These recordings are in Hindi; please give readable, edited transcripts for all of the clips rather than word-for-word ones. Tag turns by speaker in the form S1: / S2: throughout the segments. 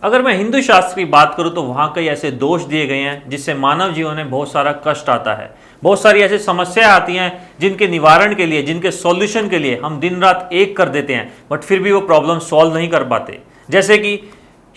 S1: अगर मैं हिंदू शास्त्र की बात करूं तो वहां कई ऐसे दोष दिए गए हैं जिससे मानव जीवन में बहुत सारा कष्ट आता है। बहुत सारी ऐसी समस्याएं आती हैं जिनके निवारण के लिए, जिनके सॉल्यूशन के लिए हम दिन रात एक कर देते हैं, बट फिर भी वो प्रॉब्लम सॉल्व नहीं कर पाते। जैसे कि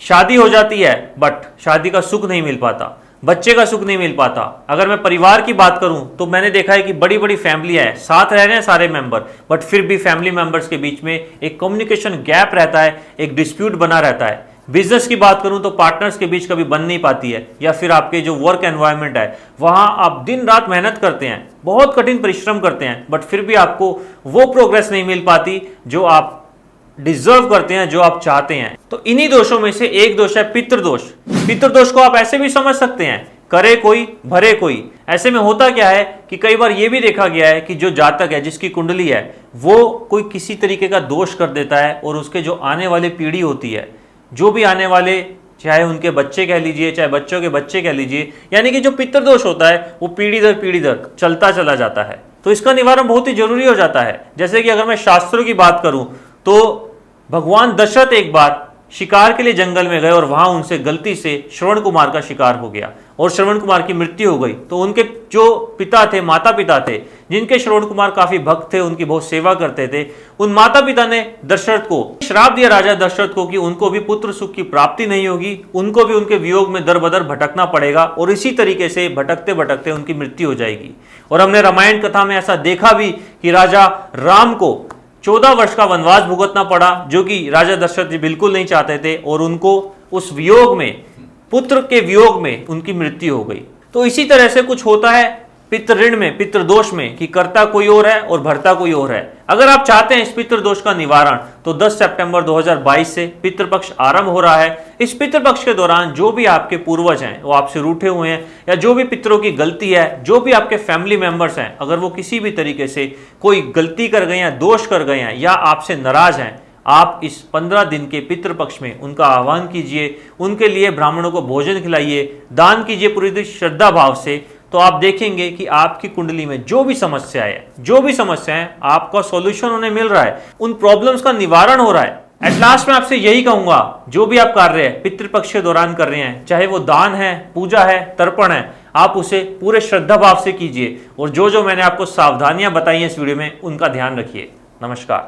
S1: शादी हो जाती है बट शादी का सुख नहीं मिल पाता, बच्चे का सुख नहीं मिल पाता। अगर मैं परिवार की बात करूं तो मैंने देखा है कि बड़ी बड़ी फैमिलियां हैं, साथ रह रहे हैं सारे मेंबर, बट फिर भी फैमिली मेंबर्स के बीच में एक कम्युनिकेशन गैप रहता है, एक डिस्प्यूट बना रहता है। बिजनेस की बात करूं तो पार्टनर्स के बीच कभी बन नहीं पाती है, या फिर आपके जो वर्क एनवायरनमेंट है वहां आप दिन रात मेहनत करते हैं, बहुत कठिन परिश्रम करते हैं, बट फिर भी आपको वो प्रोग्रेस नहीं मिल पाती जो आप डिजर्व करते हैं, जो आप चाहते हैं। तो इन्हीं दोषों में से एक दोष है पितृदोष। पितृदोष को आप ऐसे भी समझ सकते हैं, करे कोई भरे कोई। ऐसे में होता क्या है कि कई बार यह भी देखा गया है कि जो जातक है, जिसकी कुंडली है, वो कोई किसी तरीके का दोष कर देता है और उसके जो आने वाली पीढ़ी होती है, जो भी आने वाले, चाहे उनके बच्चे कह लीजिए, चाहे बच्चों के बच्चे कह लीजिए, यानी कि जो पितृदोष होता है वो पीढ़ी दर चलता चला जाता है। तो इसका निवारण बहुत ही जरूरी हो जाता है। जैसे कि अगर मैं शास्त्रों की बात करूं तो भगवान दशरथ एक बार शिकार के लिए जंगल में गए और वहां उनसे गलती से श्रवण कुमार का शिकार हो गया और श्रवण कुमार की मृत्यु हो गई। तो उनके जो पिता थे, माता पिता थे, जिनके श्रवण कुमार काफी भक्त थे, उनकी बहुत सेवा करते थे, उन माता पिता ने दशरथ को श्राप दिया, राजा दशरथ को, कि उनको भी पुत्र सुख की प्राप्ति नहीं होगी, उनको भी उनके वियोग में दर बदर भटकना पड़ेगा और इसी तरीके से भटकते भटकते उनकी मृत्यु हो जाएगी। और हमने रामायण कथा में ऐसा देखा भी कि राजा राम को 14 वर्ष का वनवास भुगतना पड़ा, जो कि राजा दशरथ जी बिल्कुल नहीं चाहते थे, और उनको उस वियोग में, पुत्र के वियोग में उनकी मृत्यु हो गई। तो इसी तरह से कुछ होता है पितृ ऋण में, पितृदोष में, कि करता कोई और है और भरता कोई और है। अगर आप चाहते हैं इस पितृदोष का निवारण तो 10 सितंबर 2022 से पितृपक्ष आरंभ हो रहा है। इस पितृपक्ष के दौरान जो भी आपके पूर्वज हैं, वो आपसे रूठे हुए हैं, या जो भी पितरों की गलती है, जो भी आपके फैमिली मेंबर्स हैं, अगर वो किसी भी तरीके से कोई गलती कर गए हैं, दोष कर गए हैं, या आपसे नाराज हैं, आप इस 15 दिन के पितृपक्ष में उनका आह्वान कीजिए, उनके लिए ब्राह्मणों को भोजन खिलाइए, दान कीजिए पूरी श्रद्धा भाव से। तो आप देखेंगे कि आपकी कुंडली में जो भी समस्याएं आपका सॉल्यूशन उन्हें मिल रहा है, उन प्रॉब्लम्स का निवारण हो रहा है। एट लास्ट में आपसे यही कहूंगा, जो भी आप कार्य पितृपक्ष के दौरान कर रहे हैं, चाहे वो दान है, पूजा है, तर्पण है, आप उसे पूरे श्रद्धा भाव से कीजिए, और जो मैंने आपको सावधानियां बताई हैं इस वीडियो में, उनका ध्यान रखिए। नमस्कार।